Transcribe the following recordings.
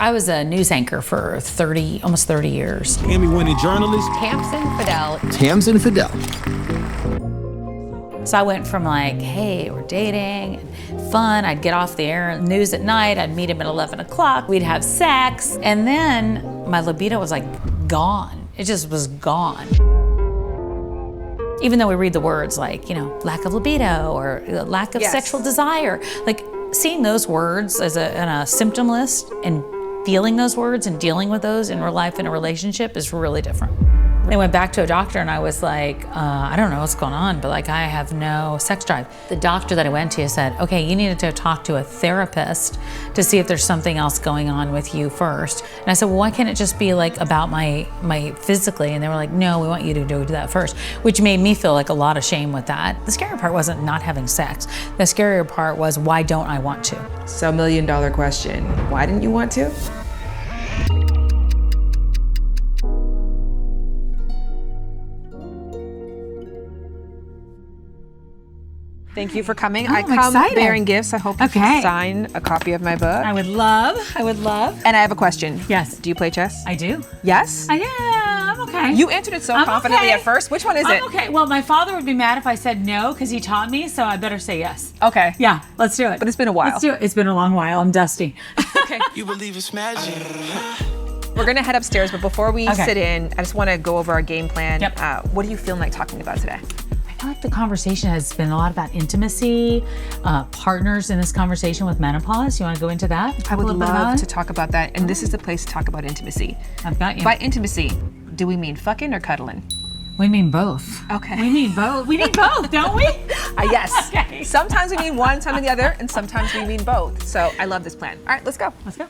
I was a news anchor for almost 30 years. Emmy-winning journalist. Tamsen Fadal. Tamsen Fadal. So I went from like, hey, we're dating, and fun. I'd get off the air news at night. I'd meet him at 11 o'clock. We'd have sex. And then my libido was like gone. It just was gone. Even though we read the words like, lack of libido or lack of sexual desire, like seeing those words as a symptom list and feeling those words and dealing with those in real life in a relationship is really different. I went back to a doctor and I was like, I don't know what's going on, but like I have no sex drive. The doctor that I went to said, okay, you needed to talk to a therapist to see if there's something else going on with you first. And I said, well, why can't it just be like about my physically? And they were like, no, we want you to do that first, which made me feel like a lot of shame with that. The scary part wasn't not having sex. The scarier part was, why don't I want to? So $1 million question, why didn't you want to? Thank you for coming. I come excited. bearing gifts. I hope you can sign a copy of my book. I would love. And I have a question. Yes. Do you play chess? I do. Yes? I'm okay. You answered it so confidently at first. Which one is it? Okay. Well, my father would be mad if I said no because he taught me, so I better say yes. Okay. Yeah, let's do it. But it's been a while. Let's do it. It's been a long while. I'm dusty. Okay. You believe it's magic. We're going to head upstairs, but before we sit in, I just want to go over our game plan. Yep. What are you feeling like talking about today? I feel like the conversation has been a lot about intimacy, partners in this conversation with menopause. You want to go into that? I would love to talk about that, and this is the place to talk about intimacy. I've got you. By intimacy, do we mean fucking or cuddling? We mean both. Okay. We mean both. We need both, don't we? Yes. Okay. Sometimes we mean one, sometimes the other, and sometimes we mean both. So I love this plan. All right, let's go. Let's go.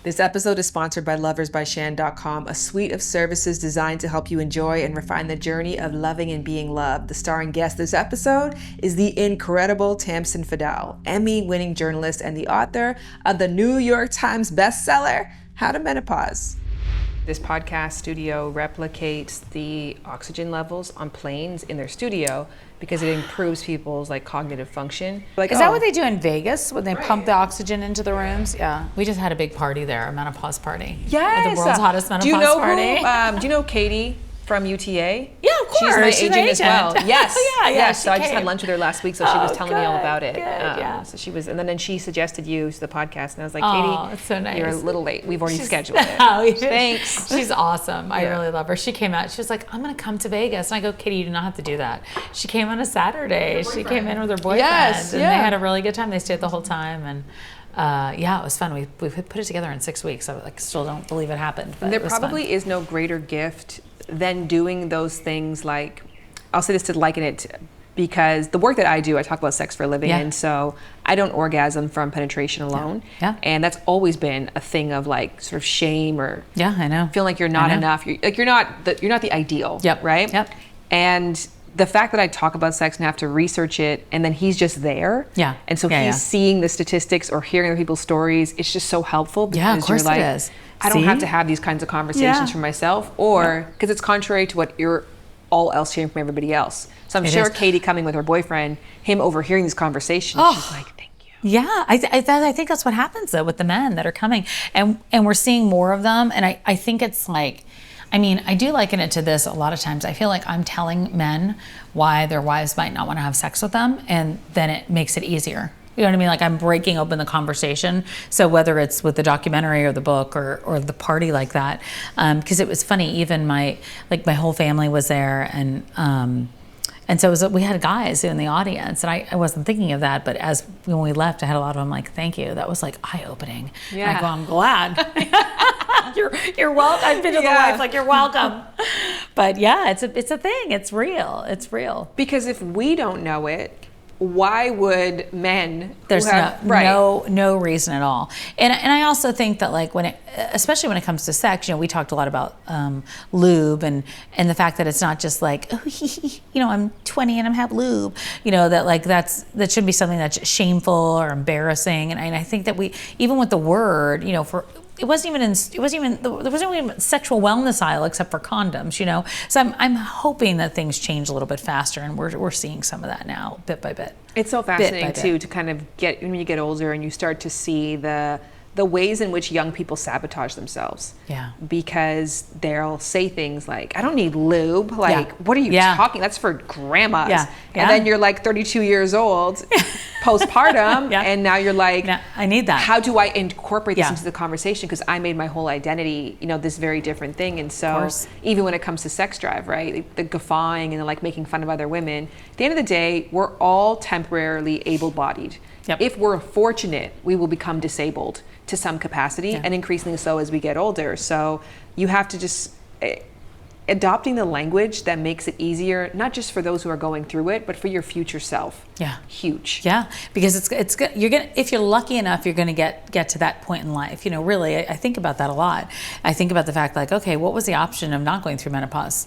This episode is sponsored by loversbyshan.com, a suite of services designed to help you enjoy and refine the journey of loving and being loved. The starring guest this episode is the incredible Tamsen Fadal, Emmy-winning journalist and the author of the New York Times bestseller, How to Menopause. This podcast studio replicates the oxygen levels on planes in their studio because it improves people's cognitive function. Is that what they do in Vegas when they pump the oxygen into the roors? Yeah. We just had a big party there, a menopause party. Yes. The world's hottest menopause party. Do you know Katie from UTA? Yeah, of course. She's my agent as well. Yes. Yes. So I just came. had lunch with her last week, so she was telling me all about it. Good, yeah. So she was, and then she suggested you to the podcast, and I was like, Oh, Katie, it's so nice. you're a little late. We've already scheduled it. Thanks. She's awesome. I really love her. She came out. She was like, I'm going to come to Vegas. And I go, Katie, you do not have to do that. She came on a Saturday. She came in with her boyfriend. Yes, and they had a really good time. They stayed the whole time. And it was fun. We put it together in 6 weeks. I still don't believe it happened. But There it was probably fun. is no greater gift than doing those things I'll say this to liken it because the work that I do, I talk about sex for a living, and so I don't orgasm from penetration alone. Yeah. And that's always been a thing of sort of shame or I know. feeling like you're not enough. You're not the ideal. Yep. Right? Yep. And the fact that I talk about sex and have to research it, and then he's just there. Yeah. And so he's seeing the statistics or hearing other people's stories. It's just so helpful because Yeah, of course you're it is. I don't have to have these kinds of conversations for myself, or because it's contrary to what you're all else hearing from everybody else. So I'm sure Katie coming with her boyfriend, him overhearing these conversations, she's like, thank you. Yeah, I think that's what happens though with the men that are coming, and we're seeing more of them. And I think it's I do liken it to this a lot of times. I feel like I'm telling men why their wives might not want to have sex with them, and then it makes it easier. You know what I mean? I'm breaking open the conversation. So whether it's with the documentary or the book or the party like that, because it was funny. Even my whole family was there, and so we had guys in the audience, and I wasn't thinking of that. But when we left, I had a lot of them thank you. That was eye opening. Yeah. I go, I'm glad. You're welcome. I've been to the wife you're welcome. But yeah, it's a thing. It's real. It's real. Because if we don't know it, why would men? There's no reason at all. And I also think that especially when it comes to sex, we talked a lot about lube and the fact that it's not just I'm 20 and I have lube, that shouldn't be something that's shameful or embarrassing. And I think that we, even with the word, it wasn't even there wasn't even sexual wellness aisle except for condoms, you know. So I'm hoping that things change a little bit faster, and we're seeing some of that now, bit by bit. It's so fascinating too to kind of get when you get older and you start to see the ways in which young people sabotage themselves. Yeah. Because they'll say things like, I don't need lube. Like, what are you talking? That's for grandmas. Yeah. And then you're like 32 years old, postpartum, and now you're like, I need that. How do I incorporate this into the conversation? Because I made my whole identity, you know, this very different thing. And so even when it comes to sex drive, right, the guffawing and the like making fun of other women, at the end of the day, we're all temporarily able-bodied. Yep. If we're fortunate, we will become disabled to some capacity, and increasingly so as we get older. So you have to just adopting the language that makes it easier, not just for those who are going through it, but for your future self. Yeah. Huge. Yeah, because it's good. You're gonna, if you're lucky enough, you're gonna get to that point in life. You know, really, I think about that a lot. I think about the fact, like, okay, what was the option of not going through menopause?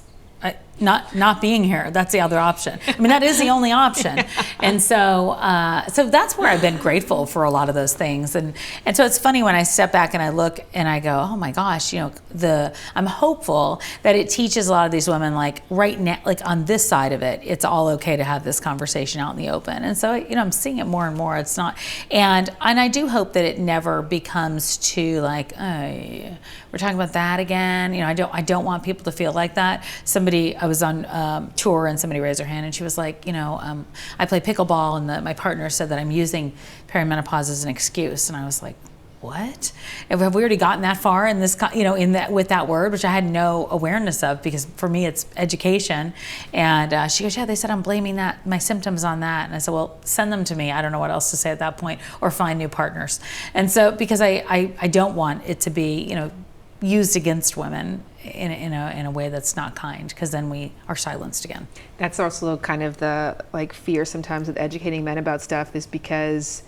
Not being here. That's the other option. I mean, that is the only option. And so that's where I've been grateful for a lot of those things. And so it's funny when I step back and I look and I go, oh my gosh, you know, I'm hopeful that it teaches a lot of these women, like right now, like on this side of it, it's all okay to have this conversation out in the open. And so, you know, I'm seeing it more and more. It's not, and I do hope that it never becomes too like, oh, we're talking about that again. You know, I don't want people to feel like that. I was on tour and somebody raised their hand and she was like, you know, I play pickleball and my partner said that I'm using perimenopause as an excuse. And I was like, what? And have we already gotten that far in this, you know, with that word, which I had no awareness of, because for me it's education. And she goes, yeah, they said I'm blaming my symptoms on that. And I said, well, send them to me. I don't know what else to say at that point, or find new partners. And so, because I don't want it to be, you know, used against women in a way that's not kind, because then we are silenced again. That's also kind of the like fear sometimes with educating men about stuff, is because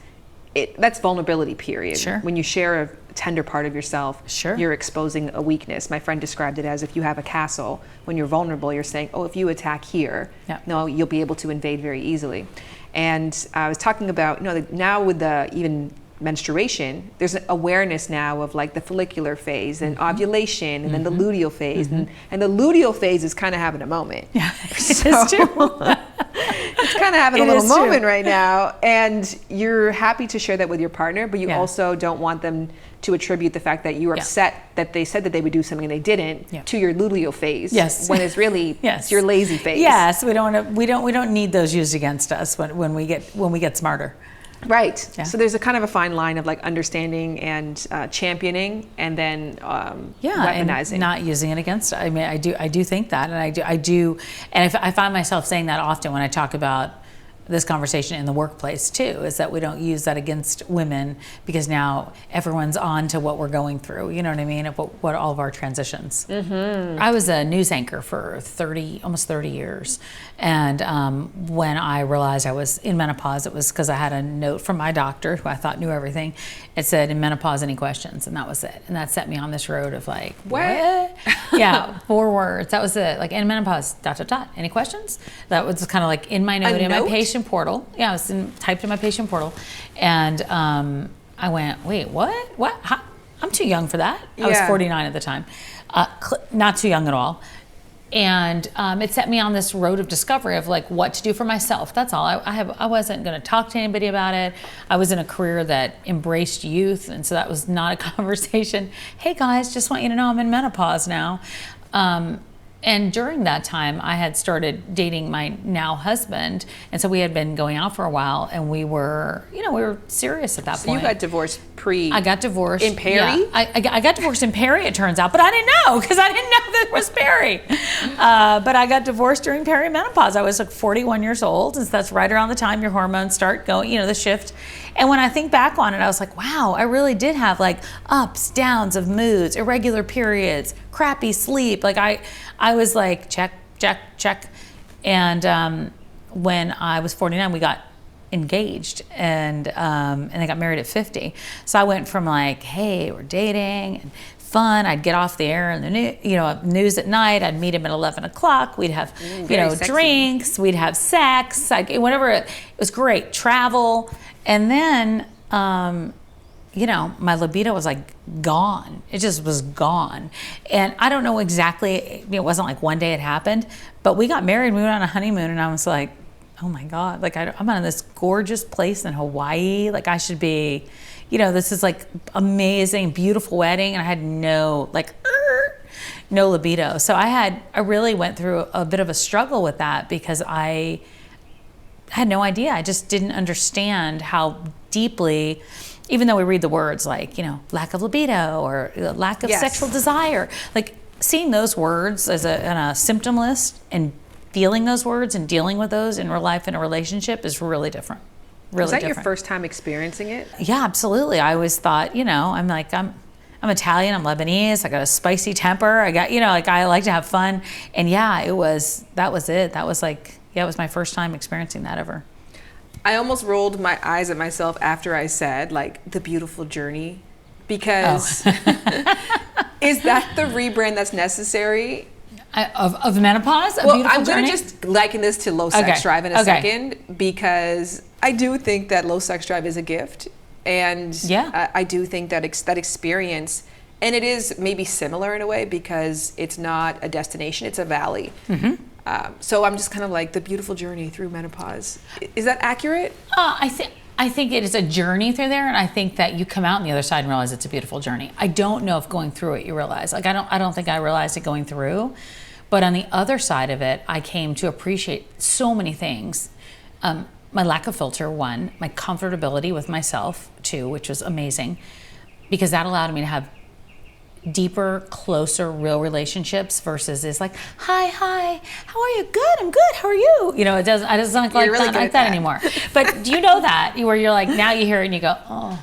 that's vulnerability, period. Sure. When you share a tender part of yourself, you're exposing a weakness. My friend described it as, if you have a castle, when you're vulnerable, you're saying, oh, if you attack here, no, you'll be able to invade very easily. And I was talking about, you know, now with the even menstruation, there's an awareness now of like the follicular phase and ovulation, and then the luteal phase, and the luteal phase is kind of having a moment. Yeah, it is too. It's kind of having a little moment right now, and you're happy to share that with your partner, but you also don't want them to attribute the fact that you're upset that they said that they would do something and they didn't to your luteal phase. Yes, when it's really it's your lazy phase. Yes, we don't need those used against us when we get smarter. Right. Yeah. So there's a kind of a fine line of like understanding and championing, and then weaponizing, and not using it against. I mean, I do think that, and I do, and if I find myself saying that often when I talk about this conversation in the workplace too, is that we don't use that against women, because now everyone's on to what we're going through. You know what I mean? What all of our transitions. Mm-hmm. I was a news anchor for almost 30 years. And when I realized I was in menopause, it was because I had a note from my doctor, who I thought knew everything. It said, in menopause, any questions? And that was it. And that set me on this road of like, what? Yeah, 4 words. That was it. Like, in menopause, ... Any questions? That was kind of like in my note, my patient portal. Yeah, it was typed in my patient portal. And I went, wait, what? How? I'm too young for that. I was 49 at the time. Not too young at all. And it set me on this road of discovery of like what to do for myself. That's all. I wasn't going to talk to anybody about it. I was in a career that embraced youth, and so that was not a conversation. Hey guys, just want you to know I'm in menopause now. And during that time, I had started dating my now husband, and so we had been going out for a while, and we were serious at that point. You got divorced I got divorced in Perry. Yeah, I got divorced in Perry, it turns out, but I didn't know, because I didn't know that it was Perry. But I got divorced during perimenopause. I was like 41 years old, and so that's right around the time your hormones start going, the shift. And when I think back on it, I was like, wow, I really did have like ups, downs of moods, irregular periods, crappy sleep. Like I was like, check, check, check. And when I was 49, we got engaged, and they got married at 50. So I went from like, hey, we're dating and fun. I'd get off the air and the news at night. I'd meet him at 11 o'clock. We'd have drinks. We'd have sex. Whatever. It was great. Travel. And then my libido was like gone. It just was gone. And I don't know exactly, it wasn't like one day it happened, but we got married, we went on a honeymoon, and I was like, oh my God, like I'm in this gorgeous place in Hawaii. Like I should be, this is like amazing, beautiful wedding. And I had no libido. So I really went through a bit of a struggle with that because I had no idea. I just didn't understand how deeply, even though we read the words like, lack of libido or lack of sexual desire, like seeing those words as on a symptom list and feeling those words and dealing with those in real life in a relationship is really different. Really Was that different. your first time experiencing it? Yeah, absolutely. I always thought, I'm Italian, I'm Lebanese, I got a spicy temper, I got, I like to have fun. And that was it. That was like, it was my first time experiencing that ever. I almost rolled my eyes at myself after I said, like, the beautiful journey, because is that the rebrand that's necessary? Of menopause? Well, I'm going to just liken this to low sex drive in a second, because I do think that low sex drive is a gift. And I do think that that experience, and it is maybe similar in a way because it's not a destination, it's a valley. Mm-hmm. So I'm just kind of like the beautiful journey through menopause. Is that accurate? I think it is a journey through there, and I think that you come out on the other side and realize it's a beautiful journey. I don't know if going through it you realize. Like I don't think I realized it going through, but on the other side of it, I came to appreciate so many things. My lack of filter, one, my comfortability with myself, two, which was amazing, because that allowed me to have deeper, closer, real relationships versus is like, hi, how are you? Good, I'm good. How are you? It doesn't like really like that anymore. But do you know that where you're like, now you hear it and you go, oh,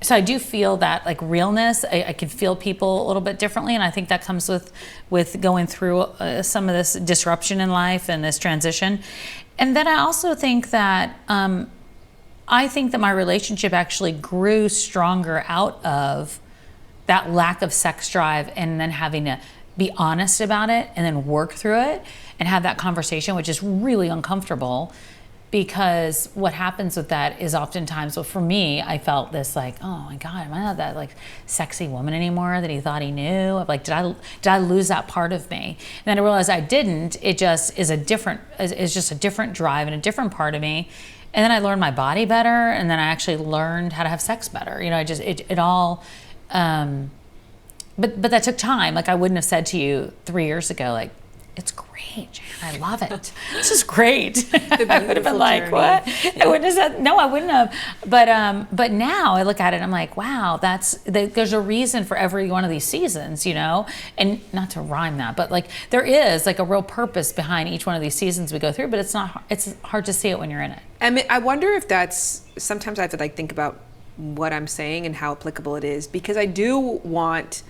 so I do feel that like realness. I can feel people a little bit differently, and I think that comes with going through some of this disruption in life and this transition. And then I also think that my relationship actually grew stronger out of that lack of sex drive, and then having to be honest about it and then work through it and have that conversation, which is really uncomfortable. Because what happens with that is oftentimes, well, for me, I felt this like, oh my God, am I not that like sexy woman anymore that he thought he knew? Like, did I lose that part of me? And then I realized I didn't. It just is just a different drive and a different part of me. And then I learned my body better, and then I actually learned how to have sex better. It all. But that took time. Like I wouldn't have said to you 3 years ago, like, it's great, Jan. I love it. This is great. I would have been like, journey. What? I wouldn't have said, no, I wouldn't have. But now I look at it and I'm like, wow, there's a reason for every one of these seasons, and not to rhyme that, but like there is like a real purpose behind each one of these seasons we go through, but it's hard to see it when you're in it. I wonder if sometimes I have to like think about what I'm saying and how applicable it is, because I do want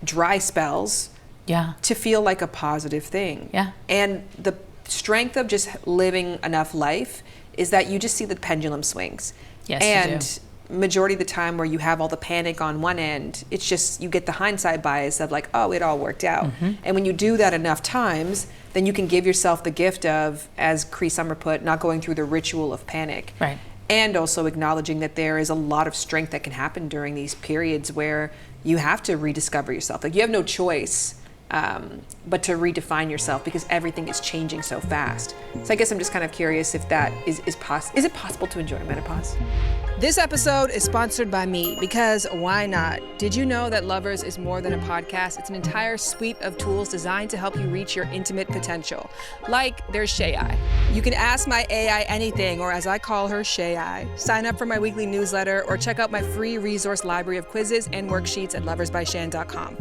dry spells to feel like a positive thing. Yeah. And the strength of just living enough life is that you just see the pendulum swings. Yes, and majority of the time where you have all the panic on one end, it's just you get the hindsight bias of like, oh, it all worked out. Mm-hmm. And when you do that enough times, then you can give yourself the gift of, as Cree Summer put, not going through the ritual of panic. Right. And also acknowledging that there is a lot of strength that can happen during these periods where you have to rediscover yourself. Like you have no choice but to redefine yourself, because everything is changing so fast. So I guess I'm just kind of curious if that is it possible to enjoy menopause? This episode is sponsored by me, because why not? Did you know that Lovers is more than a podcast? It's an entire suite of tools designed to help you reach your intimate potential. Like, there's Shay-I. You can ask my AI anything, or as I call her, Shay-I. Sign up for my weekly newsletter or check out my free resource library of quizzes and worksheets at loversbyshan.com.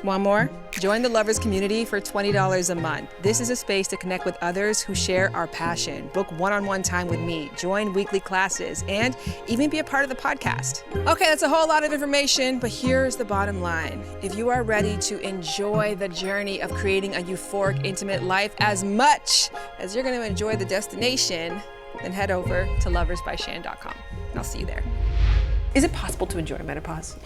Want more? Join the Lovers community for $20 a month. This is a space to connect with others who share our passion. Book one-on-one time with me, join weekly classes, and even be a part of the podcast. Okay, that's a whole lot of information, but here's the bottom line. If you are ready to enjoy the journey of creating a euphoric, intimate life as much as you're going to enjoy the destination, then head over to loversbyshan.com. I'll see you there. Is it possible to enjoy menopause?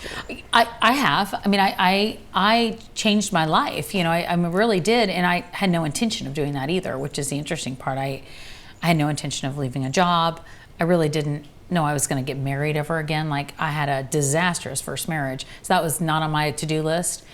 I have. I mean, I changed my life. I really did, and I had no intention of doing that either, which is the interesting part. I had no intention of leaving a job. I really didn't know I was going to get married ever again. Like, I had a disastrous first marriage, so that was not on my to-do list.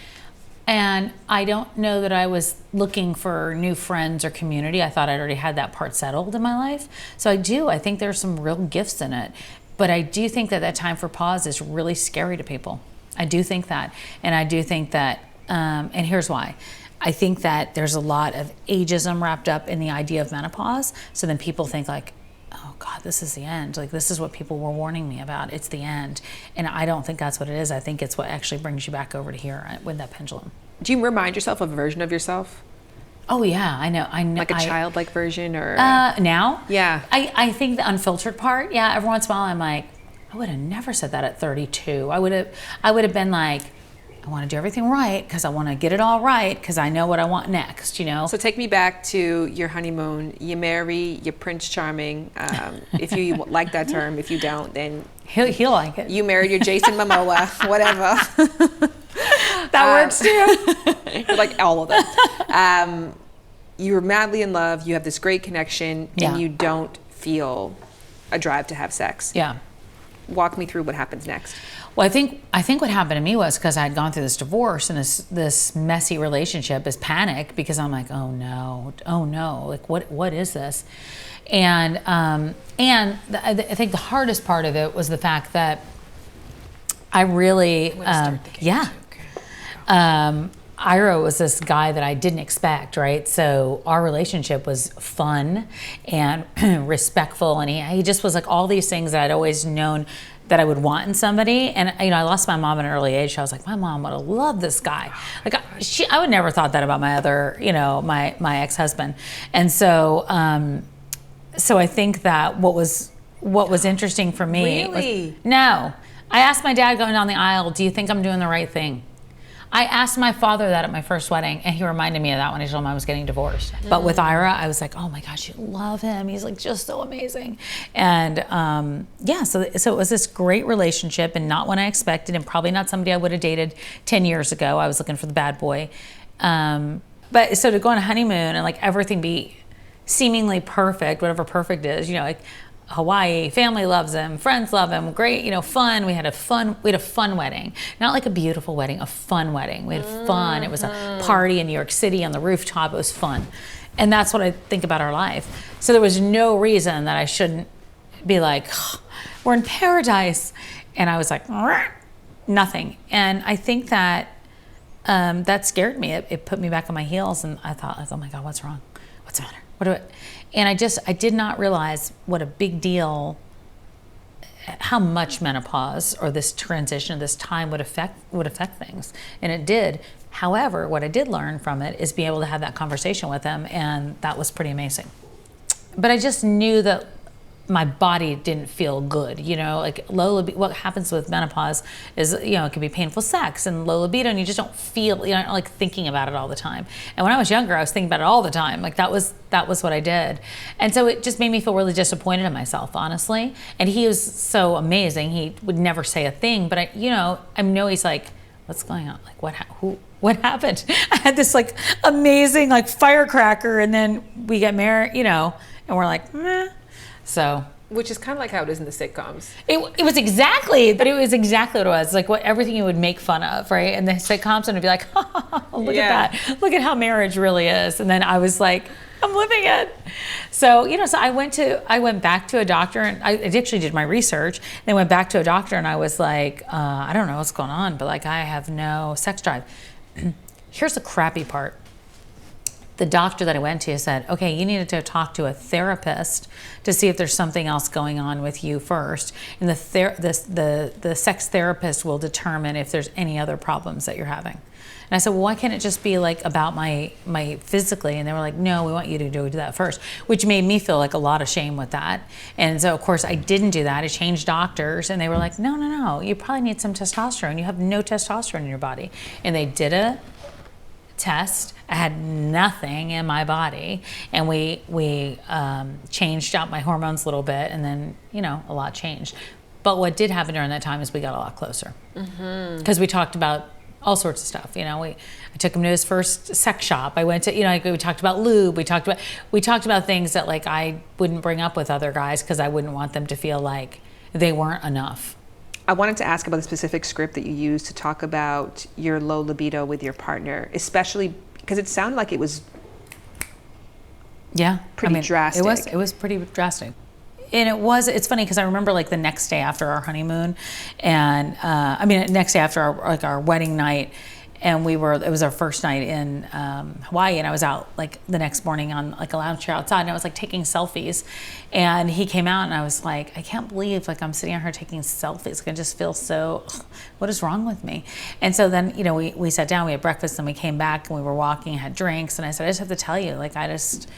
And I don't know that I was looking for new friends or community. I thought I'd already had that part settled in my life. So I think there's some real gifts in it. But I do think that time for pause is really scary to people. I do think that. And I do think that, and here's why. I think that there's a lot of ageism wrapped up in the idea of menopause. So then people think like, oh God, this is the end. Like, this is what people were warning me about. It's the end. And I don't think that's what it is. I think it's what actually brings you back over to here with that pendulum. Do you remind yourself of a version of yourself? Oh yeah, I know. Like a childlike version, or? Now? Yeah. I think the unfiltered part, yeah, every once in a while I'm like, I would have never said that at 32. I would have been like, I want to do everything right because I want to get it all right because I know what I want next, you know? So take me back to your honeymoon. You marry your Prince Charming. If you like that term, if you don't, then he'll like it. You married your Jason Momoa, whatever. That works too. Like all of them. You were madly in love. You have this great connection, and you don't feel a drive to have sex. Yeah. Walk me through what happens next. Well, I think what happened to me was because I had gone through this divorce and this messy relationship, is panic, because I'm like, oh no, like what is this? And I think the hardest part of it was the fact that I really Ira was this guy that I didn't expect, right? So our relationship was fun and respectful, and he just was like all these things that I'd always known that I would want in somebody. And I lost my mom at an early age. So I was like, my mom would have loved this guy. Like I would never thought that about my other, my ex-husband. And so I think that what was interesting for me was, no. I asked my dad going down the aisle, do you think I'm doing the right thing? I asked my father that at my first wedding, and he reminded me of that when he told him I was getting divorced. But with Ira, I was like, oh my gosh, you love him. He's like just so amazing. And so it was this great relationship, and not one I expected, and probably not somebody I would have dated 10 years ago. I was looking for the bad boy. But so to go on a honeymoon and like everything be seemingly perfect, whatever perfect is, like Hawaii, family loves him, friends love him, great, fun. We had a fun wedding. Not like a beautiful wedding, a fun wedding. We had fun. It was a party in New York City on the rooftop. It was fun. And that's what I think about our life. So there was no reason that I shouldn't be like, oh, we're in paradise. And I was like, nothing. And I think that that scared me. It put me back on my heels, and I thought, like, oh my God, what's wrong? What's the matter? And I did not realize what a big deal, how much menopause or this transition, this time would affect things. And it did. However, what I did learn from it is be able to have that conversation with him, and that was pretty amazing. But I just knew that my body didn't feel good, like low libido. What happens with menopause is, it can be painful sex and low libido, and you just don't feel, you're not like thinking about it all the time. And when I was younger, I was thinking about it all the time. Like that was what I did. And so it just made me feel really disappointed in myself, honestly. And he was so amazing. He would never say a thing, but I know he's like, what's going on? Like what happened? I had this like amazing like firecracker, and then we get married, and we're like, meh. So, which is kind of like how it is in the sitcoms. It was exactly what it was. Like everything you would make fun of, right? And the sitcoms would be like, look at that. Look at how marriage really is. And then I was like, I'm living it. So, so I went back to a doctor, and I actually did my research. Then went back to a doctor, and I was like, I don't know what's going on, but like I have no sex drive. Here's the crappy part. The doctor that I went to said, okay, you needed to talk to a therapist to see if there's something else going on with you first. And the sex therapist will determine if there's any other problems that you're having. And I said, well, why can't it just be like about my physically? And they were like, no, we want you to do that first, which made me feel like a lot of shame with that. And so of course I didn't do that. I changed doctors, and they were like, no, you probably need some testosterone. You have no testosterone in your body. And they did a test. I had nothing in my body, and we changed out my hormones a little bit, and then a lot changed. But what did happen during that time is we got a lot closer, because we talked about all sorts of stuff. I took him to his first sex shop. I went to we talked about lube. We talked about things that like I wouldn't bring up with other guys, because I wouldn't want them to feel like they weren't enough. I wanted to ask about the specific script that you used to talk about your low libido with your partner, especially because it sounded like it was pretty drastic. It was pretty drastic. And it's funny because I remember like the next day after our honeymoon and next day after our wedding night, and it was our first night in Hawaii, and I was out like the next morning on like a lounge chair outside, and I was like taking selfies, and he came out, and I was like, I can't believe like I'm sitting out here taking selfies. I just feel so, what is wrong with me? And so then, we sat down, we had breakfast, and we came back, and we were walking, had drinks, and I said, I just have to tell you, like I just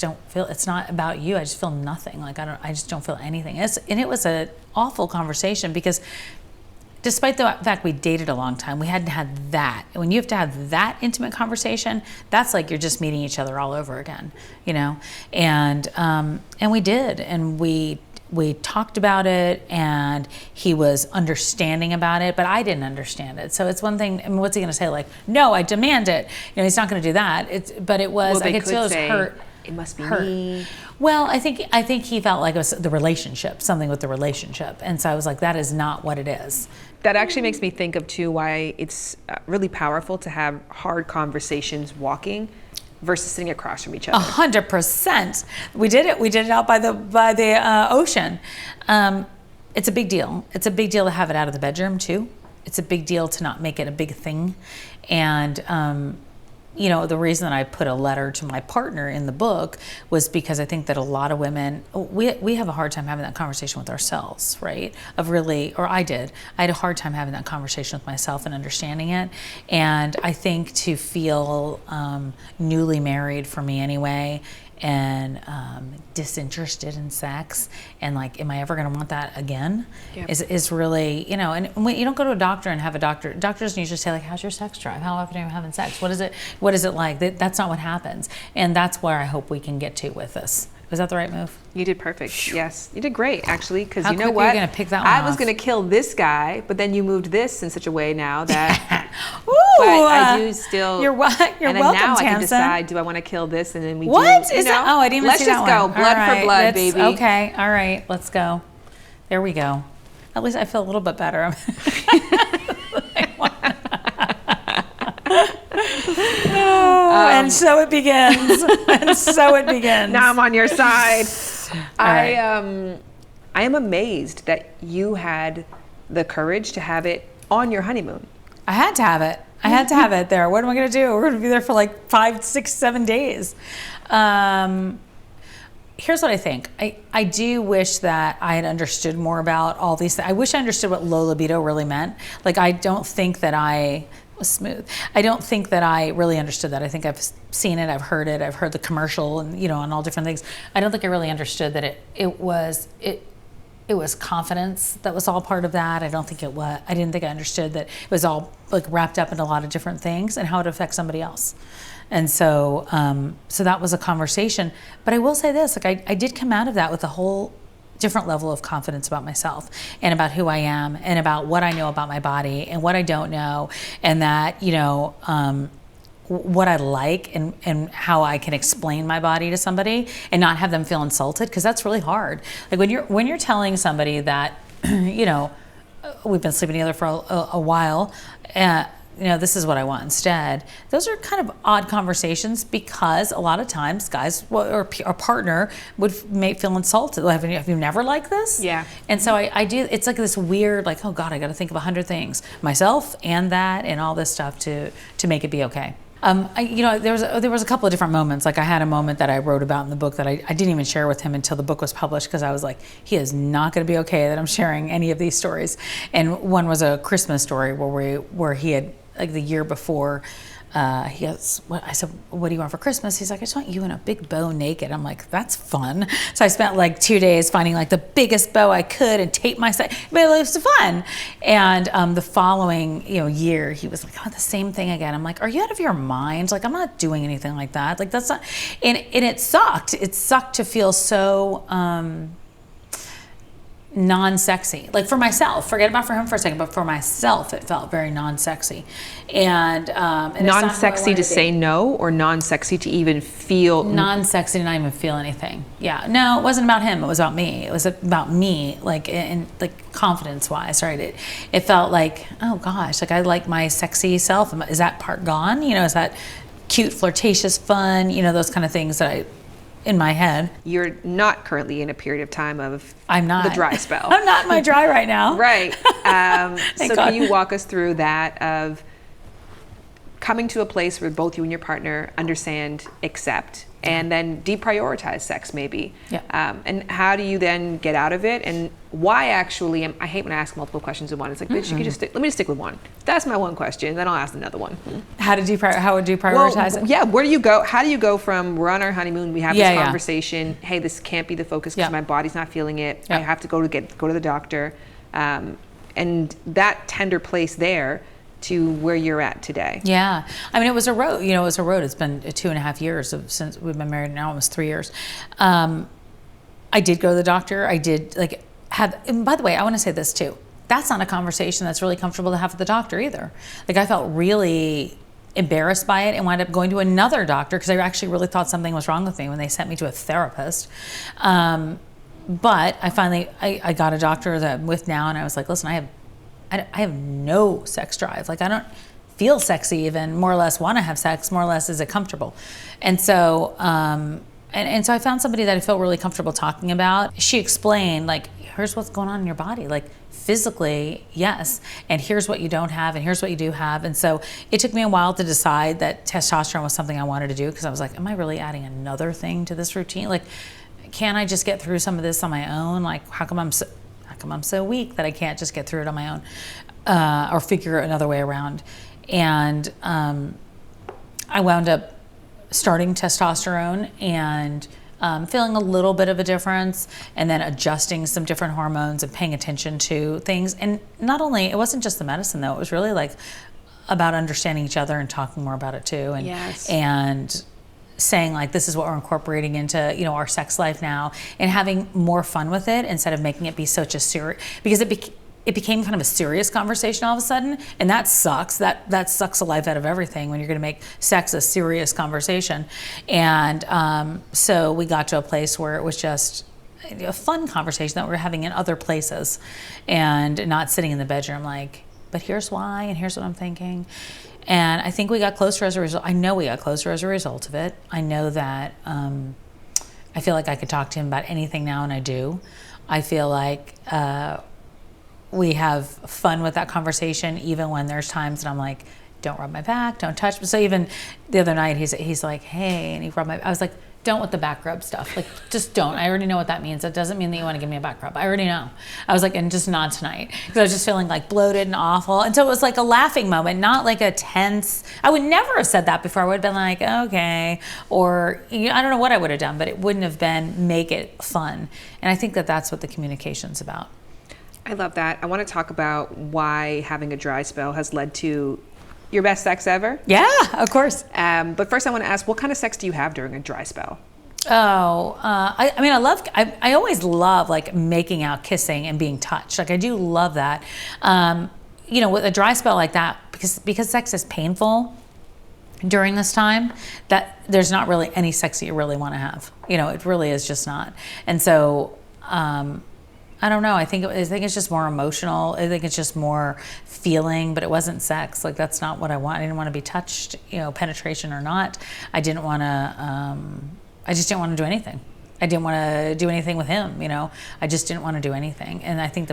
don't feel, it's not about you. I just feel nothing. Like I just don't feel anything. And it was an awful conversation because despite the fact we dated a long time, we hadn't had that. When you have to have that intimate conversation, that's like you're just meeting each other all over again, And we did, and we talked about it, and he was understanding about it, but I didn't understand it. So it's one thing. I mean, what's he going to say? Like, no, I demand it. He's not going to do that. But it was. I could feel it was hurt. It must be me. Well, I think he felt like it was the relationship, something with the relationship, and so I was like, that is not what it is. That actually makes me think of too why it's really powerful to have hard conversations walking versus sitting across from each other. 100%. We did it out by the ocean. It's a big deal. It's a big deal to have it out of the bedroom too. It's a big deal to not make it a big thing. And the reason that I put a letter to my partner in the book was because I think that a lot of women, we have a hard time having that conversation with ourselves, right? I had a hard time having that conversation with myself and understanding it. And I think to feel newly married, for me anyway, and disinterested in sex, and like, am I ever going to want that again? Yep. Is really, and when you don't go to a doctor and have a doctor doesn't usually say like, how's your sex drive? How often are you having sex? What is it like? That's not what happens. And that's where I hope we can get to with this. Was that the right move? You did perfect. Yes, you did great, actually, because you know How what? You're going to pick that one I off. was going to kill this guy, but then you moved this in such a way now that Ooh, but I do still. You're welcome, and then now I can decide, do I want to kill this, and then we What do. is that? Oh, I didn't even Let's see that one. just go, blood for blood, baby. Okay, all right, let's go. There we go. At least I feel a little bit better. And so it begins. Now I'm on your side. Right. I am amazed that you had the courage to have it on your honeymoon. I had to have it. I had to have it there. What am I going to do? We're going to be there for like 5, 6, 7 days. Here's what I think. I do wish that I had understood more about all these things. I wish I understood what low libido really meant. Like, I don't think that I was smooth. I don't think that I really understood that. I think I've seen it, I've heard the commercial and, and all different things. I don't think I really understood that it was confidence that was all part of that. I didn't think I understood that it was all like wrapped up in a lot of different things and how it affects somebody else. And so that was a conversation. But I will say this, like I did come out of that with a whole different level of confidence about myself and about who I am and about what I know about my body and what I don't know, and that, what I like and how I can explain my body to somebody and not have them feel insulted, because that's really hard. Like when you're telling somebody that, we've been sleeping together for a while, this is what I want instead. Those are kind of odd conversations, because a lot of times guys or a partner may feel insulted. Have you never liked this? Yeah. And so I do. It's like this weird, like, oh God, I got to think of 100 things, myself and that and all this stuff to make it be okay. There was a couple of different moments. Like I had a moment that I wrote about in the book that I didn't even share with him until the book was published, because I was like, he is not going to be okay that I'm sharing any of these stories. And one was a Christmas story where he had, like the year before, he goes, I said, what do you want for Christmas? He's like, I just want you in a big bow naked. I'm like, that's fun. So I spent like 2 days finding like the biggest bow I could and tape my side, but it was fun. And the following year, he was like, oh, the same thing again. I'm like, are you out of your mind? Like, I'm not doing anything like that. Like, that's not, and it sucked. It sucked to feel so non-sexy. Like for myself, forget about for him for a second, but for myself, it felt very non-sexy. And non-sexy to say no, or non-sexy to even feel? Non-sexy to not even feel anything. Yeah. No, it wasn't about him. It was about me. It was about me, like in like confidence-wise, right? It felt like, oh gosh, like I like my sexy self. Is that part gone? You know, is that cute, flirtatious, fun? You know, those kind of things that in my head. You're not currently in a period of time of I'm not. The dry spell. I'm not in my dry right now. Right. So God. can you walk us through that of coming to a place where both you and your partner understand, accept, and then deprioritize sex maybe? Yeah. And how do you then get out of it? And why actually, I hate when I ask multiple questions in one. It's like, bitch, you could just let me just stick with one. That's my one question. Then I'll ask another one. How would you prioritize it? Yeah, where do you go? How do you go from we're on our honeymoon, we have this conversation, hey, this can't be the focus because my body's not feeling it. I have to go to the doctor. And that tender place there to where you're at today. Yeah. I mean, it was a road. You know, it was a road. It's been 2.5 years since we've been married now, almost 3 years. I did go to the doctor. I did and by the way, I want to say this too. That's not a conversation that's really comfortable to have with the doctor either. Like I felt really embarrassed by it and wound up going to another doctor because I actually really thought something was wrong with me when they sent me to a therapist. But I finally, I got a doctor that I'm with now, and I was like, listen, I have no sex drive. Like I don't feel sexy even, more or less want to have sex, more or less is it comfortable. And so, and so I found somebody that I felt really comfortable talking about. She explained like, here's what's going on in your body. Like physically, yes. And here's what you don't have and here's what you do have. And so it took me a while to decide that testosterone was something I wanted to do because I was like, am I really adding another thing to this routine? Like, can I just get through some of this on my own? Like, how come I'm so weak that I can't just get through it on my own or figure another way around? And I wound up starting testosterone and feeling a little bit of a difference, and then adjusting some different hormones and paying attention to things. And not only, it wasn't just the medicine though, it was really like about understanding each other and talking more about it too. And, and saying like, this is what we're incorporating into, you know, our sex life now, and having more fun with it instead of making it be such a serious, because it became kind of a serious conversation all of a sudden, and that sucks. That sucks the life out of everything when you're going to make sex a serious conversation. And so we got to a place where it was just a fun conversation that we're having in other places, and not sitting in the bedroom like, but here's why, and here's what I'm thinking. And I think we got closer as a result. I know we got closer as a result of it. I know that I feel like I could talk to him about anything now, and I do. I feel like we have fun with that conversation, even when there's times that I'm like, don't rub my back, don't touch me. So even the other night, he's like, hey, and he rubbed my, I was like, don't with the back rub stuff. Like, just don't. I already know what that means. That doesn't mean that you want to give me a back rub. I already know. I was like, and just not tonight. Because I was just feeling like bloated and awful. And so it was like a laughing moment, not like a tense. I would never have said that before. I would have been like, okay. Or I don't know what I would have done, but it wouldn't have been make it fun. And I think that that's what the communication's about. I love that. I want to talk about why having a dry spell has led to your best sex ever. Yeah, of course. But first I want to ask, what kind of sex do you have during a dry spell? Oh, I mean, I always love like making out, kissing, and being touched. Like I do love that. You know, with a dry spell like that, because sex is painful during this time, that there's not really any sex that you really want to have. You know, it really is just not. And so, I don't know. I think it's just more emotional. I think it's just more feeling, but it wasn't sex. Like that's not what I want. I didn't want to be touched, you know, penetration or not. I didn't want to, I just didn't want to do anything. I didn't want to do anything with him, you know. I just didn't want to do anything. And I think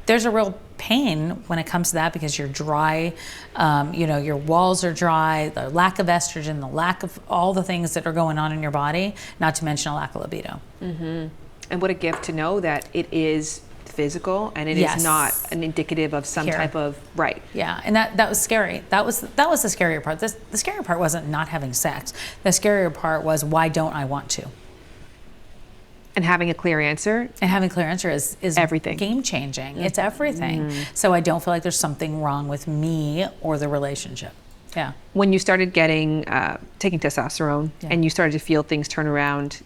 there's a real pain when it comes to that because you're dry, you know, your walls are dry, the lack of estrogen, the lack of all the things that are going on in your body, not to mention a lack of libido. Mm-hmm. And what a gift to know that it is physical and it is not an indicative of some type of Yeah, and that was scary. That was the scarier part. The scarier part wasn't not having sex. The scarier part was, why don't I want to? And having a clear answer. And having a clear answer is everything. Game changing. It's everything. So I don't feel like there's something wrong with me or the relationship. Yeah. When you started taking testosterone and you started to feel things turn around,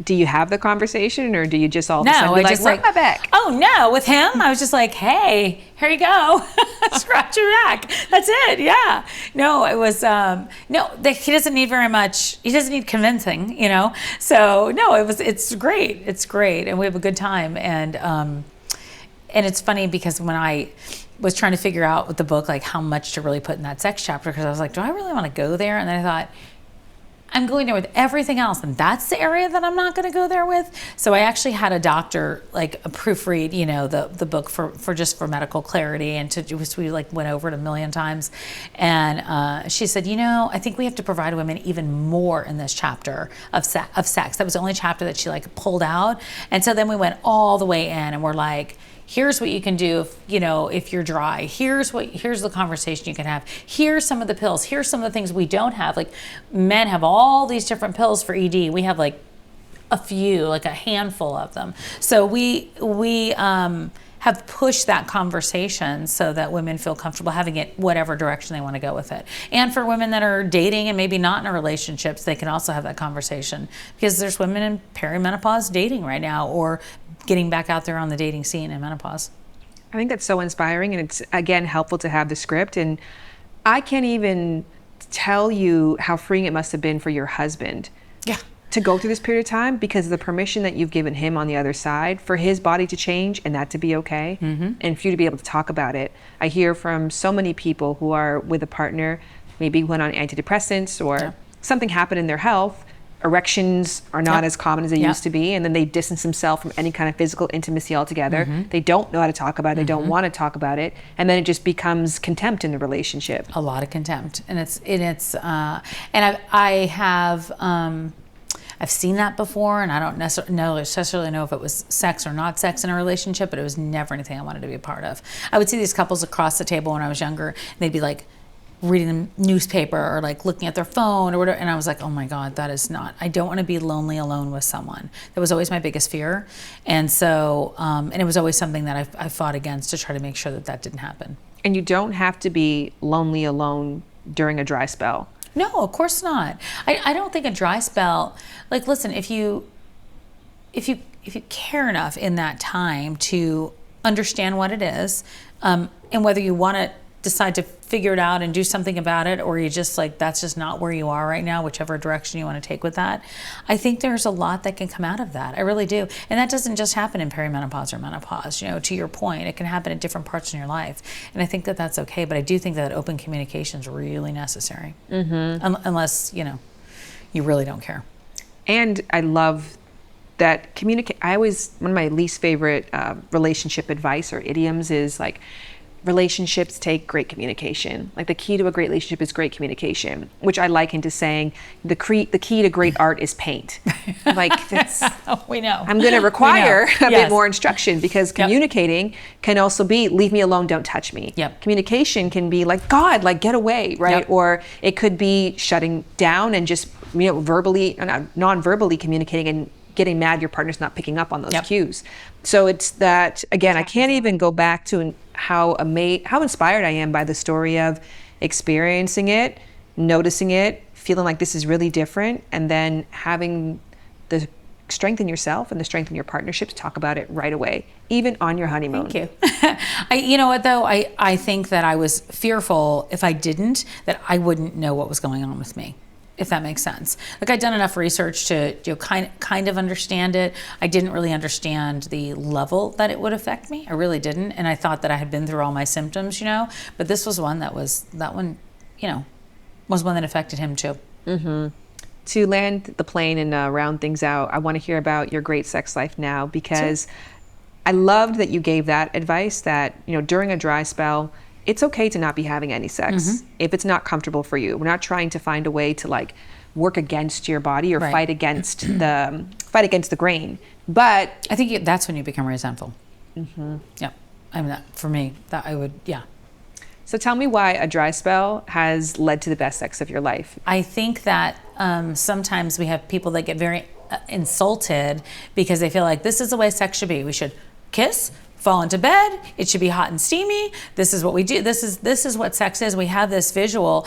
do you have the conversation, or do you just all of a No, sudden be I like, just rub my back? Oh no, with him, I was just like, hey, here you go, scratch your back. That's it. Yeah. No, it was he doesn't need very much. He doesn't need convincing, you know. So no, it's great. It's great, and we have a good time. And it's funny because when I was trying to figure out with the book, like how much to really put in that sex chapter, because I was like, do I really want to go there? And then I thought, I'm going there with everything else, and that's the area that I'm not going to go there with. So I actually had a doctor like proofread, you know, the book for medical clarity, and we like went over it a million times, and she said, you know, I think we have to provide women even more in this chapter of sex. That was the only chapter that she like pulled out, and so then we went all the way in, and we're like, here's what you can do if you're dry. Here's the conversation you can have. Here's some of the pills. Here's some of the things we don't have. Like men have all these different pills for ED. We have like a few, like a handful of them. So we have pushed that conversation so that women feel comfortable having it whatever direction they want to go with it. And for women that are dating and maybe not in a relationships, they can also have that conversation, because there's women in perimenopause dating right now, or getting back out there on the dating scene in menopause. I think that's so inspiring, and it's, again, helpful to have the script. And I can't even tell you how freeing it must have been for your husband to go through this period of time, because of the permission that you've given him on the other side for his body to change and that to be okay, and for you to be able to talk about it. I hear from so many people who are with a partner, maybe went on antidepressants or something happened in their health. Erections are not as common as they used to be, and then they distance themselves from any kind of physical intimacy altogether. They don't know how to talk about it. They don't want to talk about it, and then it just becomes contempt in the relationship. A lot of contempt, and I've seen that before, and I don't necessarily know if it was sex or not sex in a relationship, but it was never anything I wanted to be a part of. I would see these couples across the table when I was younger, and they'd be like reading the newspaper or like looking at their phone or whatever, and I was like, oh my God, I don't want to be lonely alone with someone. That was always my biggest fear. And so, and it was always something that I fought against to try to make sure that didn't happen. And you don't have to be lonely alone during a dry spell. No, of course not. I don't think a dry spell, like, listen, if you care enough in that time to understand what it is, and whether you want to decide to figure it out and do something about it, or you just like, that's just not where you are right now, whichever direction you want to take with that, I think there's a lot that can come out of that. I really do. And that doesn't just happen in perimenopause or menopause. You know, to your point, it can happen at different parts in your life. And I think that that's okay, but I do think that open communication is really necessary. Unless, you really don't care. And I love that one of my least favorite relationship advice or idioms is like, relationships take great communication. Like the key to a great relationship is great communication, which I liken to saying the key to great art is paint. Like that's, we know. I'm going to require a bit more instruction, because communicating can also be leave me alone, don't touch me. Communication can be like, God, like get away, right? Or it could be shutting down and just verbally, non-verbally communicating and getting mad your partner's not picking up on those cues. So it's that, again, I can't even go back to how inspired I am by the story of experiencing it, noticing it, feeling like this is really different, and then having the strength in yourself and the strength in your partnership to talk about it right away, even on your honeymoon. Thank you. You know what though? I think that I was fearful if I didn't, that I wouldn't know what was going on with me, if that makes sense. Like I'd done enough research to kind of understand it. I didn't really understand the level that it would affect me. I really didn't. And I thought that I had been through all my symptoms, but this was one was one that affected him too. To land the plane and round things out, I want to hear about your great sex life now, because I loved that you gave that advice that, during a dry spell, it's okay to not be having any sex if it's not comfortable for you. We're not trying to find a way to like work against your body or fight against the grain. But I think that's when you become resentful. Yeah, I mean, for me, that I would, So tell me why a dry spell has led to the best sex of your life. I think that sometimes we have people that get very insulted because they feel like this is the way sex should be. We should kiss, fall into bed, it should be hot and steamy, this is what we do, this is what sex is. We have this visual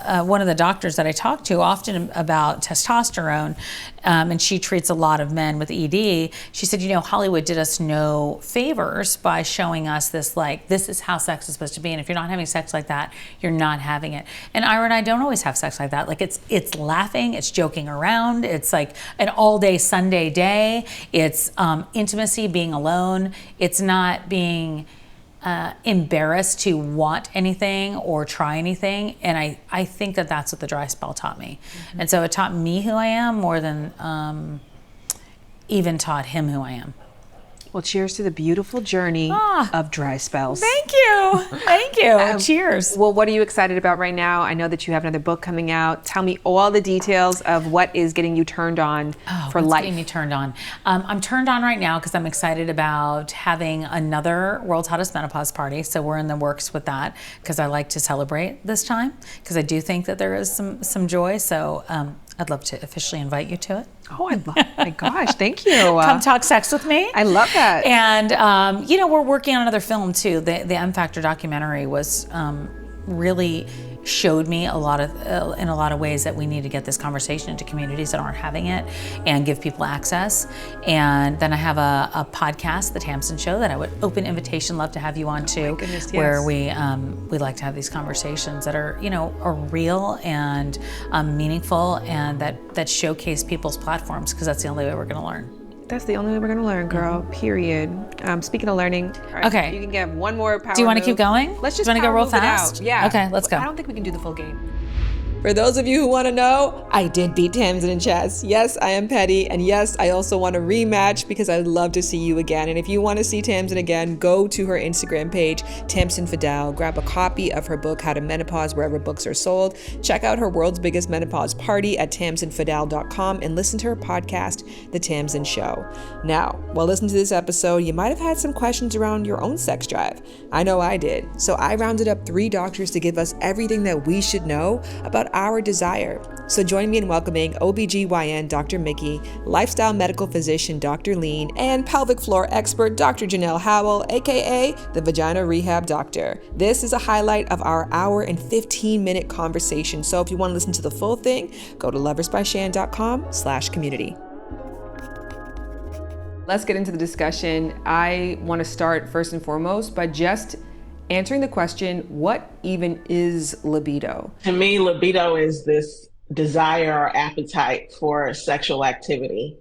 one of the doctors that I talk to often about testosterone, and she treats a lot of men with ED. She said, Hollywood did us no favors by showing us this, like, this is how sex is supposed to be, and if you're not having sex like that, you're not having it. And Ira and I don't always have sex like that. Like, it's laughing, it's joking around, it's like an all-day Sunday day, it's intimacy, being alone, it's not being embarrassed to want anything or try anything. And I think that that's what the dry spell taught me. Mm-hmm. And so it taught me who I am more than even taught him who I am. Well, cheers to the beautiful journey of dry spells. Thank you. Thank you. Cheers. Well, what are you excited about right now? I know that you have another book coming out. Tell me all the details of what is getting you turned on for life. Getting me turned on. I'm turned on right now because I'm excited about having another World's Hottest Menopause Party. So we're in the works with that because I like to celebrate this time because I do think that there is some joy. So I'd love to officially invite you to it. Oh, I love, my gosh, thank you. Come talk sex with me. I love that. And, we're working on another film too. The M Factor documentary was really showed me in a lot of ways that we need to get this conversation into communities that aren't having it and give people access. And then I have a podcast, The Tamsen Show, that I would open invitation, love to have you on too, where we like to have these conversations that are real and meaningful and that showcase people's platforms, because that's the only way we're going to learn. That's the only way we're going to learn, girl. Mm-hmm. Period. Speaking of learning, right, okay. You can get one more power. Do you want to keep going? Let's just do you want to go real fast? Yeah. Okay, let's go. I don't think we can do the full game. For those of you who want to know, I did beat Tamsen in chess. Yes, I am petty. And yes, I also want a rematch because I'd love to see you again. And if you want to see Tamsen again, go to her Instagram page, Tamsen Fadal. Grab a copy of her book, How to Menopause, wherever books are sold. Check out her World's Biggest Menopause Party at tamsenfadal.com and listen to her podcast, The Tamsen Show. Now, while listening to this episode, you might have had some questions around your own sex drive. I know I did. So I rounded up 3 doctors to give us everything that we should know about our desire. So join me in welcoming OBGYN Dr. Mickey, lifestyle medical physician Dr. Lean, and pelvic floor expert Dr. Janelle Howell, aka the Vagina Rehab Doctor. This is a highlight of our hour and 15-minute conversation. So if you want to listen to the full thing, go to loversbyshan.com/community. Let's get into the discussion. I want to start first and foremost by just answering the question, what even is libido? To me, libido is this desire or appetite for sexual activity.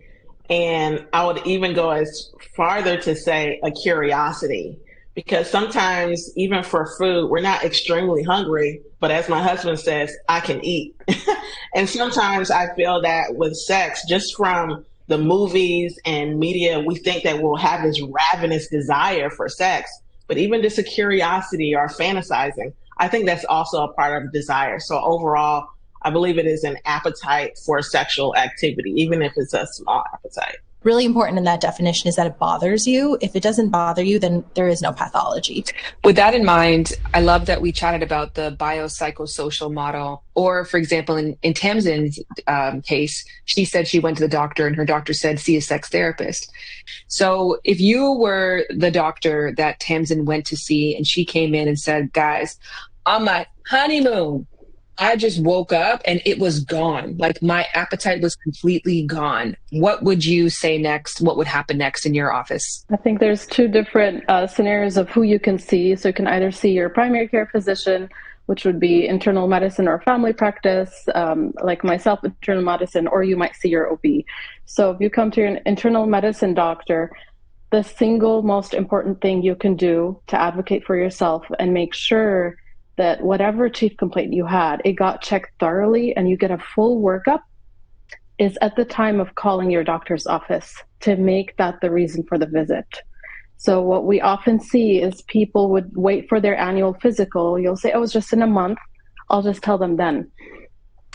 And I would even go as farther to say a curiosity, because sometimes even for food, we're not extremely hungry, but as my husband says, I can eat. And sometimes I feel that with sex, just from the movies and media, we think that we'll have this ravenous desire for sex. But even just a curiosity or fantasizing, I think that's also a part of desire. So overall, I believe it is an appetite for sexual activity, even if it's a small appetite. Really important in that definition is that it bothers you. If it doesn't bother you, then there is no pathology. With that in mind, I love that we chatted about the biopsychosocial model. Or, for example, in Tamsen's case, she said she went to the doctor and her doctor said, see a sex therapist. So if you were the doctor that Tamsen went to see and she came in and said, guys, on my honeymoon, I just woke up and it was gone. Like my appetite was completely gone. What would you say next? What would happen next in your office? I think there's 2 different scenarios of who you can see. So you can either see your primary care physician, which would be internal medicine or family practice, like myself, internal medicine, or you might see your OB. So if you come to your internal medicine doctor, the single most important thing you can do to advocate for yourself and make sure that whatever chief complaint you had, it got checked thoroughly and you get a full workup, is at the time of calling your doctor's office to make that the reason for the visit. So what we often see is people would wait for their annual physical. You'll say, oh, it's just in a month. I'll just tell them then.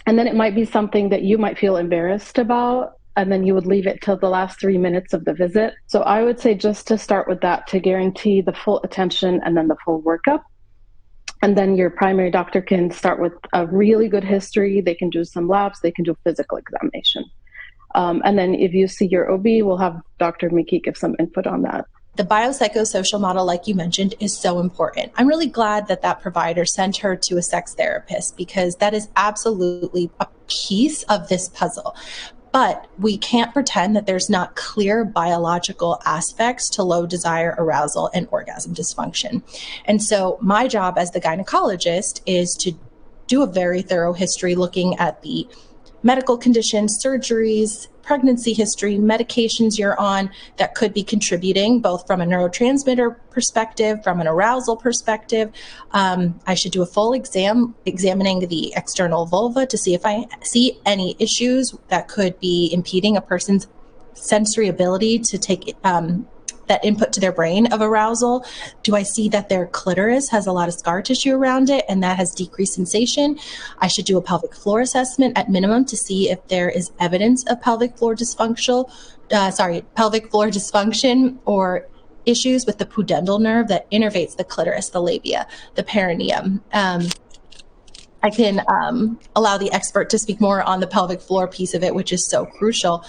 And then it might be something that you might feel embarrassed about, and then you would leave it till the last 3 minutes of the visit. So I would say just to start with that, to guarantee the full attention and then the full workup. And then your primary doctor can start with a really good history. They can do some labs. They can do a physical examination. And then if you see your OB, we'll have Dr. Miki give some input on that. The biopsychosocial model, like you mentioned, is so important. I'm really glad that that provider sent her to a sex therapist, because that is absolutely a piece of this puzzle. But we can't pretend that there's not clear biological aspects to low desire, arousal, and orgasm dysfunction. And so my job as the gynecologist is to do a very thorough history looking at the medical conditions, surgeries, pregnancy history, medications you're on that could be contributing, both from a neurotransmitter perspective, from an arousal perspective. I should do a full examining the external vulva to see if I see any issues that could be impeding a person's sensory ability to take that input to their brain of arousal. Do I see that their clitoris has a lot of scar tissue around it and that has decreased sensation? I should do a pelvic floor assessment at minimum to see if there is evidence of pelvic floor dysfunction or issues with the pudendal nerve that innervates the clitoris, the labia, the perineum. I can allow the expert to speak more on the pelvic floor piece of it, which is so crucial.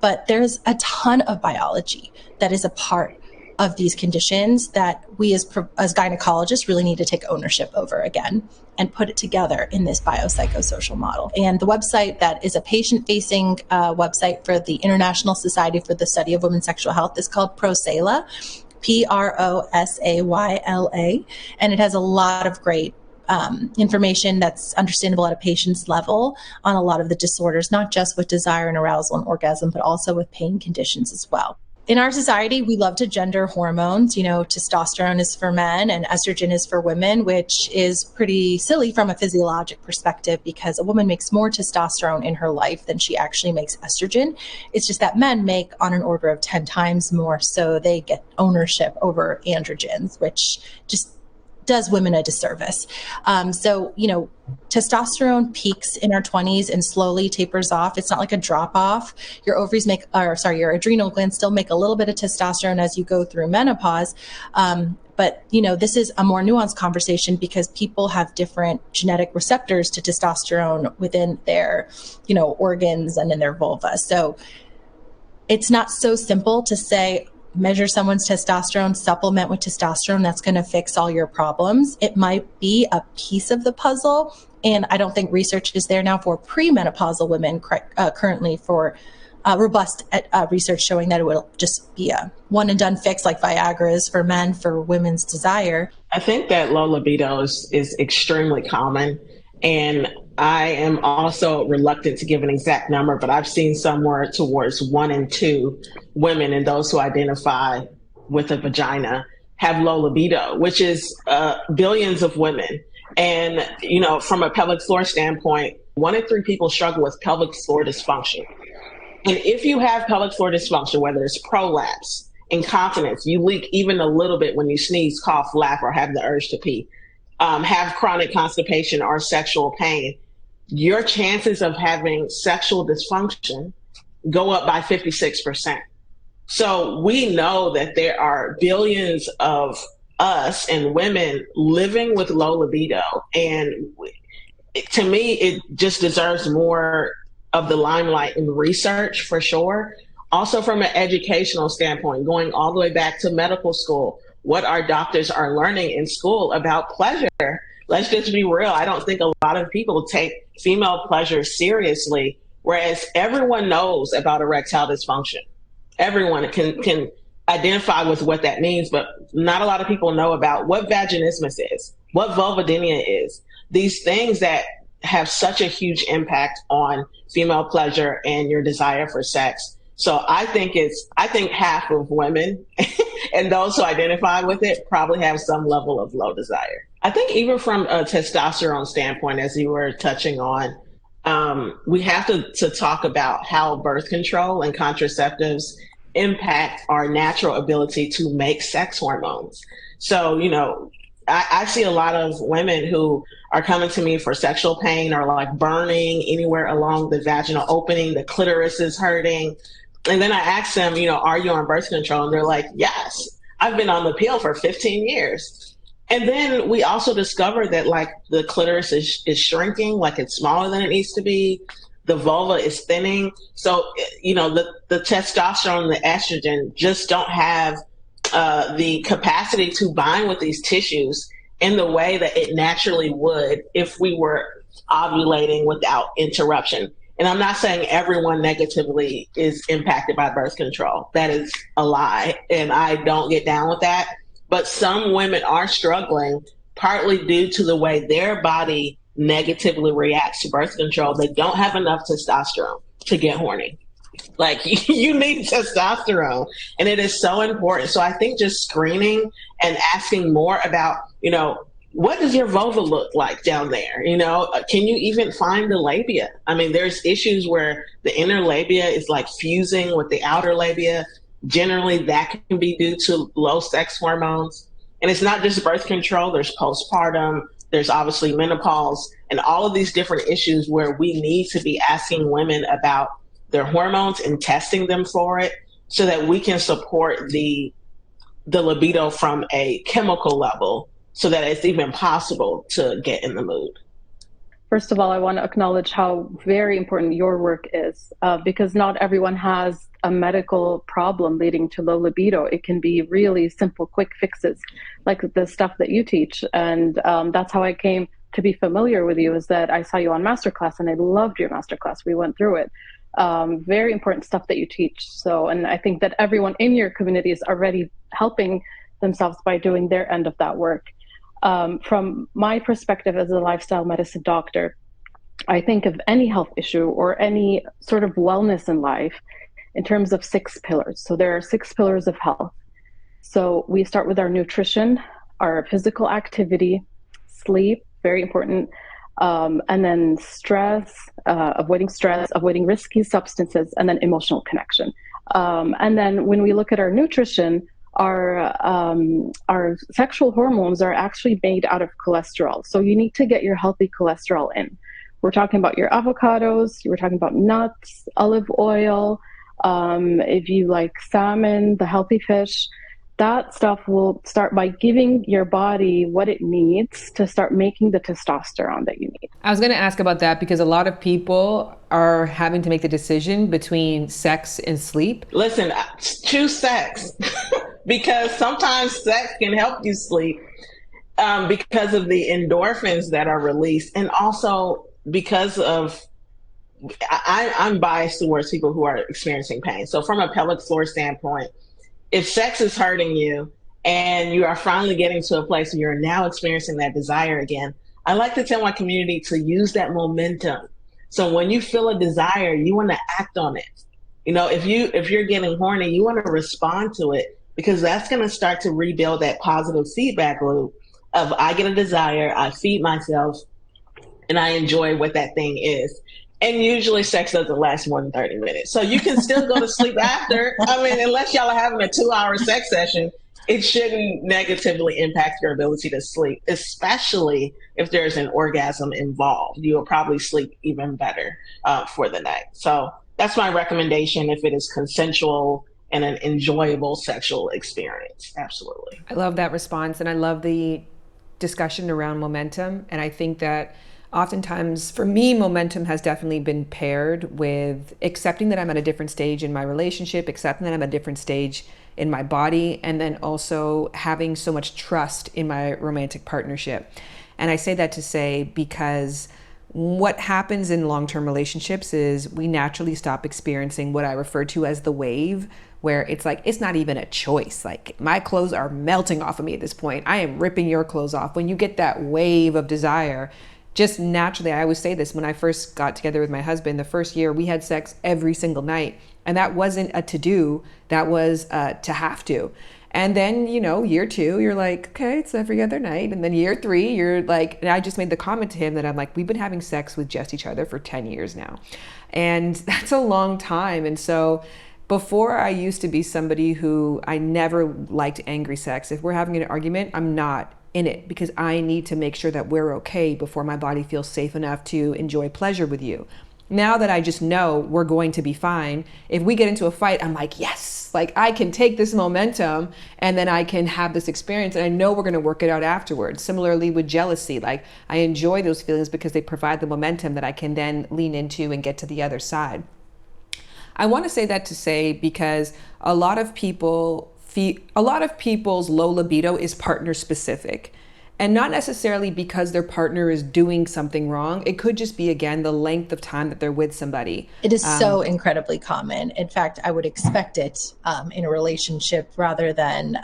But there's a ton of biology that is a part of these conditions that we as gynecologists really need to take ownership over again and put it together in this biopsychosocial model. And the website that is a patient-facing website for the International Society for the Study of Women's Sexual Health is called PROSAYLA, PROSAYLA, and it has a lot of great information that's understandable at a patient's level on a lot of the disorders, not just with desire and arousal and orgasm, but also with pain conditions as well. In our society, we love to gender hormones. You know, testosterone is for men and estrogen is for women, which is pretty silly from a physiologic perspective, because a woman makes more testosterone in her life than she actually makes estrogen. It's just that men make on an order of 10 times more, so they get ownership over androgens, which just does women a disservice. So, you know, testosterone peaks in our 20s and slowly tapers off. It's not like a drop off. Your ovaries your adrenal glands still make a little bit of testosterone as you go through menopause. But, you know, this is a more nuanced conversation because people have different genetic receptors to testosterone within their, you know, organs and in their vulva. So it's not so simple to say, measure someone's testosterone, supplement with testosterone, that's going to fix all your problems. It might be a piece of the puzzle. And I don't think research is there now for premenopausal women currently for robust research showing that it will just be a one and done fix like Viagra is for men for women's desire. I think that low libido is extremely common. And I am also reluctant to give an exact number, but I've seen somewhere towards 1 in 2 women and those who identify with a vagina have low libido, which is billions of women. And, you know, from a pelvic floor standpoint, 1 in 3 people struggle with pelvic floor dysfunction. And if you have pelvic floor dysfunction, whether it's prolapse, incontinence, you leak even a little bit when you sneeze, cough, laugh, or have the urge to pee, have chronic constipation or sexual pain, your chances of having sexual dysfunction go up by 56%. So we know that there are billions of us and women living with low libido. And to me, it just deserves more of the limelight in research for sure. Also from an educational standpoint, going all the way back to medical school, what our doctors are learning in school about pleasure. Let's just be real. I don't think a lot of people take female pleasure seriously, whereas everyone knows about erectile dysfunction. Everyone can identify with what that means, but not a lot of people know about what vaginismus is, what vulvodynia is, these things that have such a huge impact on female pleasure and your desire for sex. So I think half of women and those who identify with it probably have some level of low desire. I think even from a testosterone standpoint, as you were touching on, we have to talk about how birth control and contraceptives impact our natural ability to make sex hormones. So, you know, I see a lot of women who are coming to me for sexual pain or like burning anywhere along the vaginal opening, the clitoris is hurting. And then I ask them, you know, are you on birth control? And they're like, yes, I've been on the pill for 15 years. And then we also discover that like the clitoris is shrinking, like it's smaller than it needs to be. The vulva is thinning. So, you know, the testosterone, the estrogen just don't have the capacity to bind with these tissues in the way that it naturally would if we were ovulating without interruption. And I'm not saying everyone negatively is impacted by birth control. That is a lie, and I don't get down with that. But some women are struggling partly due to the way their body negatively reacts to birth control. They don't have enough testosterone to get horny. Like, you need testosterone, and it is so important. So I think just screening and asking more about, what does your vulva look like down there? Can you even find the labia? I mean, there's issues where the inner labia is like fusing with the outer labia. Generally, that can be due to low sex hormones. And it's not just birth control. There's postpartum. There's obviously menopause and all of these different issues where we need to be asking women about their hormones and testing them for it so that we can support the libido from a chemical level so that it's even possible to get in the mood. First of all, I want to acknowledge how very important your work is, because not everyone has a medical problem leading to low libido. It can be really simple, quick fixes, like the stuff that you teach. And that's how I came to be familiar with you, is that I saw you on Masterclass, and I loved your Masterclass. We went through it. Very important stuff that you teach. So, and I think that everyone in your community is already helping themselves by doing their end of that work. From my perspective as a lifestyle medicine doctor, I think of any health issue or any sort of wellness in life in terms of 6 pillars. So there are 6 pillars of health. So we start with our nutrition, our physical activity, sleep, very important, and then avoiding stress, avoiding risky substances, and then emotional connection. And then when we look at our nutrition, our sexual hormones are actually made out of cholesterol. So you need to get your healthy cholesterol in. We're talking about your avocados, we're talking about nuts, olive oil, if you like salmon, the healthy fish. That stuff will start by giving your body what it needs to start making the testosterone that you need. I was going to ask about that because a lot of people are having to make the decision between sex and sleep. Listen, choose sex because sometimes sex can help you sleep because of the endorphins that are released, and also because of I'm biased towards people who are experiencing pain. So from a pelvic floor standpoint, if sex is hurting you and you are finally getting to a place where you're now experiencing that desire again, I like to tell my community to use that momentum. So when you feel a desire, you want to act on it. If you're getting horny, you want to respond to it, because that's going to start to rebuild that positive feedback loop of I get a desire, I feed myself, and I enjoy what that thing is. And usually sex doesn't last more than 30 minutes. So you can still go to sleep after. I mean, unless y'all are having a 2-hour sex session, it shouldn't negatively impact your ability to sleep, especially if there's an orgasm involved. You'll probably sleep even better for the night. So that's my recommendation if it is consensual and an enjoyable sexual experience. Absolutely. I love that response, and I love the discussion around momentum. And I think that oftentimes, for me, momentum has definitely been paired with accepting that I'm at a different stage in my relationship, accepting that I'm at a different stage in my body, and then also having so much trust in my romantic partnership. And I say that to say because what happens in long-term relationships is we naturally stop experiencing what I refer to as the wave, where it's like, it's not even a choice. Like, my clothes are melting off of me at this point. I am ripping your clothes off. When you get that wave of desire, just naturally, I always say this, when I first got together with my husband, the first year we had sex every single night. And that wasn't a to-do, that was to have to. And then, year 2, you're like, okay, it's every other night. And then year 3, you're like, and I just made the comment to him that I'm like, we've been having sex with just each other for 10 years now. And that's a long time. And so before, I used to be somebody who I never liked angry sex. If we're having an argument, I'm not in it because I need to make sure that we're okay before my body feels safe enough to enjoy pleasure with you. Now that I just know we're going to be fine, if we get into a fight, I'm like, yes, like I can take this momentum and then I can have this experience and I know we're going to work it out afterwards. Similarly with jealousy, like I enjoy those feelings because they provide the momentum that I can then lean into and get to the other side. I want to say that to say because a lot of people a lot of people's low libido is partner specific. And not necessarily because their partner is doing something wrong. It could just be, again, the length of time that they're with somebody. It is so incredibly common. In fact, I would expect it in a relationship rather than,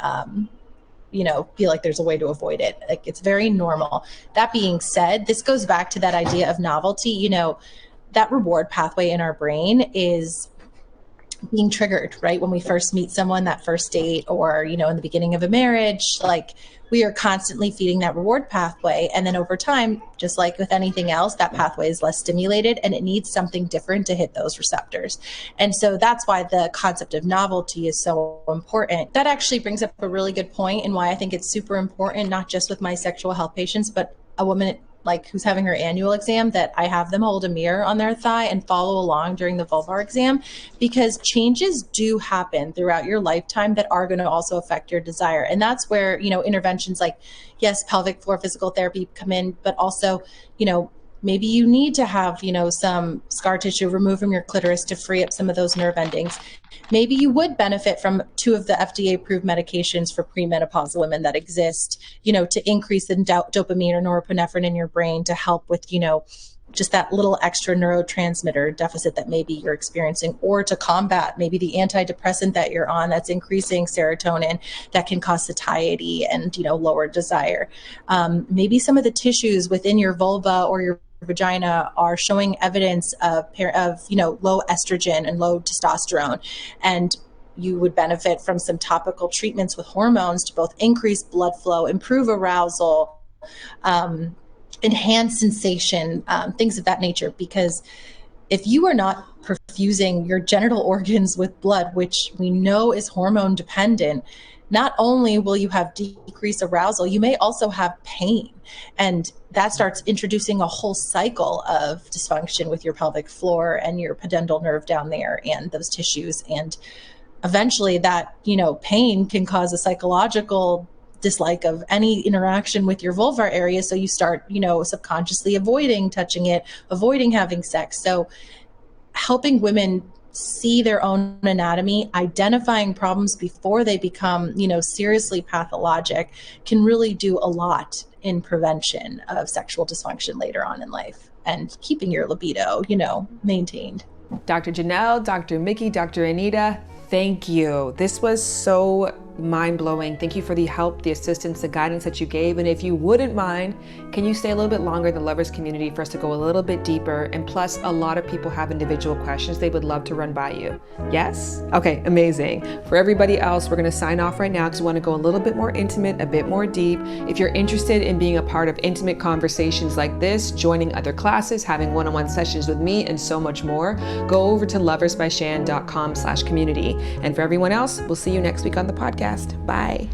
feel like there's a way to avoid it. Like, it's very normal. That being said, this goes back to that idea of novelty. That reward pathway in our brain is being triggered, right? When we first meet someone, that first date, or, in the beginning of a marriage, like, we are constantly feeding that reward pathway. And then over time, just like with anything else, that pathway is less stimulated and it needs something different to hit those receptors. And so that's why the concept of novelty is so important. That actually brings up a really good point, and why I think it's super important, not just with my sexual health patients, but a woman who's having her annual exam, that I have them hold a mirror on their thigh and follow along during the vulvar exam, because changes do happen throughout your lifetime that are going to also affect your desire. And that's where, interventions like, yes, pelvic floor physical therapy come in, but also, maybe you need to have, some scar tissue removed from your clitoris to free up some of those nerve endings. Maybe you would benefit from 2 of the FDA-approved medications for premenopausal women that exist, to increase the dopamine or norepinephrine in your brain to help with, just that little extra neurotransmitter deficit that maybe you're experiencing, or to combat maybe the antidepressant that you're on that's increasing serotonin that can cause satiety and, lower desire. Maybe some of the tissues within your vulva or your vagina are showing evidence of low estrogen and low testosterone, and you would benefit from some topical treatments with hormones to both increase blood flow, improve arousal, enhance sensation, things of that nature. Because if you are not perfusing your genital organs with blood, which we know is hormone dependent, not only will you have decreased arousal, you may also have pain. And that starts introducing a whole cycle of dysfunction with your pelvic floor and your pudendal nerve down there and those tissues. And eventually that, pain can cause a psychological dislike of any interaction with your vulvar area. So you start, subconsciously avoiding touching it, avoiding having sex. So helping women see their own anatomy, identifying problems before they become, seriously pathologic, can really do a lot in prevention of sexual dysfunction later on in life and keeping your libido, maintained. Dr. Janelle, Dr. Mickey, Dr. Anita, thank you. This was so mind-blowing. Thank you for the help, the assistance, the guidance that you gave. And if you wouldn't mind, can you stay a little bit longer in the lovers community for us to go a little bit deeper? And plus, a lot of people have individual questions they would love to run by you. Yes? Okay, amazing. For everybody else, we're going to sign off right now because we want to go a little bit more intimate, a bit more deep. If you're interested in being a part of intimate conversations like this, joining other classes, having one-on-one sessions with me, and so much more, go over to loversbyshan.com/community. And for everyone else, we'll see you next week on the podcast. Bye.